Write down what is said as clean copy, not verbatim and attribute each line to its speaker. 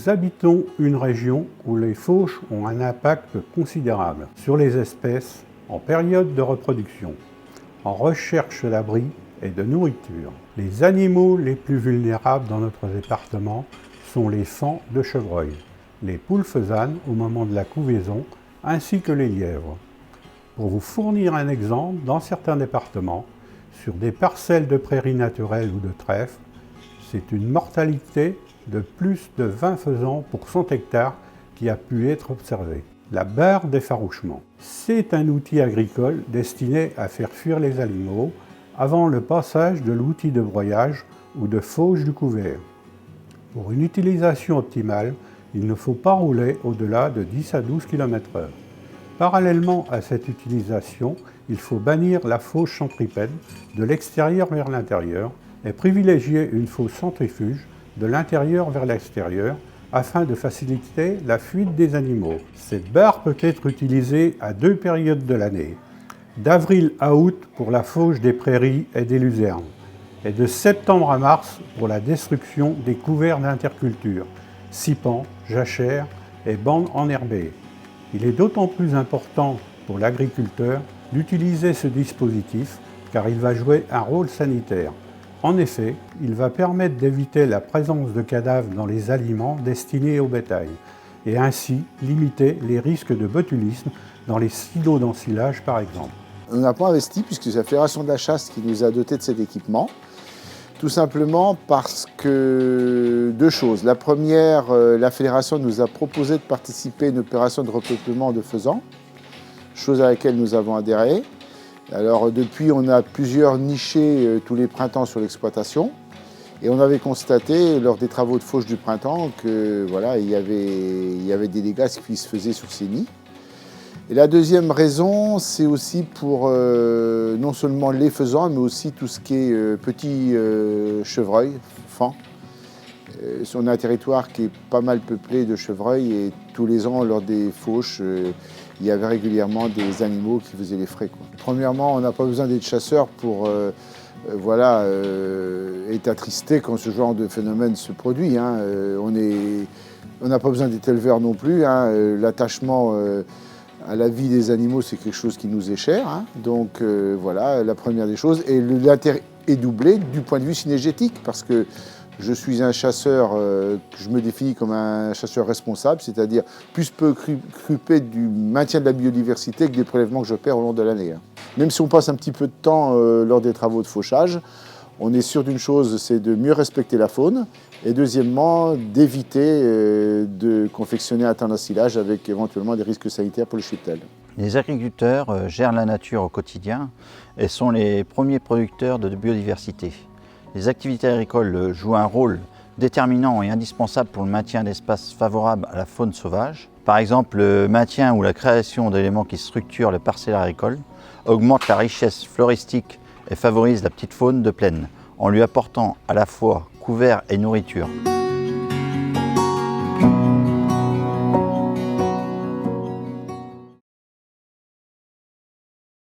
Speaker 1: Nous habitons une région où les fauches ont un impact considérable sur les espèces en période de reproduction, en recherche d'abri et de nourriture. Les animaux les plus vulnérables dans notre département sont les faons de chevreuil, les poules faisanes au moment de la couvaison, ainsi que les lièvres. Pour vous fournir un exemple, dans certains départements, sur des parcelles de prairies naturelles ou de trèfles, c'est une mortalité de plus de 20 faisans pour 100 hectares qui a pu être observée. La barre d'effarouchement. C'est un outil agricole destiné à faire fuir les animaux avant le passage de l'outil de broyage ou de fauche du couvert. Pour une utilisation optimale, il ne faut pas rouler au-delà de 10 à 12 km/h. Parallèlement à cette utilisation, il faut bannir la fauche centripète de l'extérieur vers l'intérieur et privilégier une fauche centrifuge de l'intérieur vers l'extérieur afin de faciliter la fuite des animaux. Cette barre peut être utilisée à 2 périodes de l'année, d'avril à août pour la fauche des prairies et des luzernes, et de septembre à mars pour la destruction des couverts d'interculture, cipans, jachères et bandes enherbées. Il est d'autant plus important pour l'agriculteur d'utiliser ce dispositif car il va jouer un rôle sanitaire. En effet, il va permettre d'éviter la présence de cadavres dans les aliments destinés au bétail et ainsi limiter les risques de botulisme dans les silos d'ensilage par exemple.
Speaker 2: On n'a pas investi puisque c'est la Fédération de la chasse qui nous a dotés de cet équipement. Tout simplement parce que deux choses. La première, la Fédération nous a proposé de participer à une opération de repeuplement de faisans, chose à laquelle nous avons adhéré. Alors depuis, on a plusieurs nichés tous les printemps sur l'exploitation. Et on avait constaté lors des travaux de fauche du printemps que voilà, il y avait des dégâts qui se faisaient sur ces nids. Et la deuxième raison, c'est aussi pour non seulement les faisans, mais aussi tout ce qui est petits chevreuils, faons. On a un territoire qui est pas mal peuplé de chevreuils et tous les ans, lors des fauches, il y avait régulièrement des animaux qui faisaient les frais, quoi. Premièrement, on n'a pas besoin d'être chasseur pour être attristé quand ce genre de phénomène se produit, hein. On n'a pas besoin d'être éleveur non plus, hein. L'attachement à la vie des animaux, c'est quelque chose qui nous est cher, hein. Donc voilà, la première des choses. Et l'intérêt est doublé du point de vue synergétique, parce que je suis un chasseur, je me définis comme un chasseur responsable, c'est-à-dire plus peu m'occuper du maintien de la biodiversité que des prélèvements que j'opère au long de l'année, hein. Même si on passe un petit peu de temps lors des travaux de fauchage, on est sûr d'une chose, c'est de mieux respecter la faune, et deuxièmement, d'éviter de confectionner un temps d'ensilage avec éventuellement des risques sanitaires pour le cheptel.
Speaker 3: Les agriculteurs gèrent la nature au quotidien et sont les premiers producteurs de biodiversité. Les activités agricoles jouent un rôle déterminant et indispensable pour le maintien d'espaces favorables à la faune sauvage. Par exemple, le maintien ou la création d'éléments qui structurent les parcelles agricoles augmente la richesse floristique et favorise la petite faune de plaine, en lui apportant à la fois couvert et nourriture.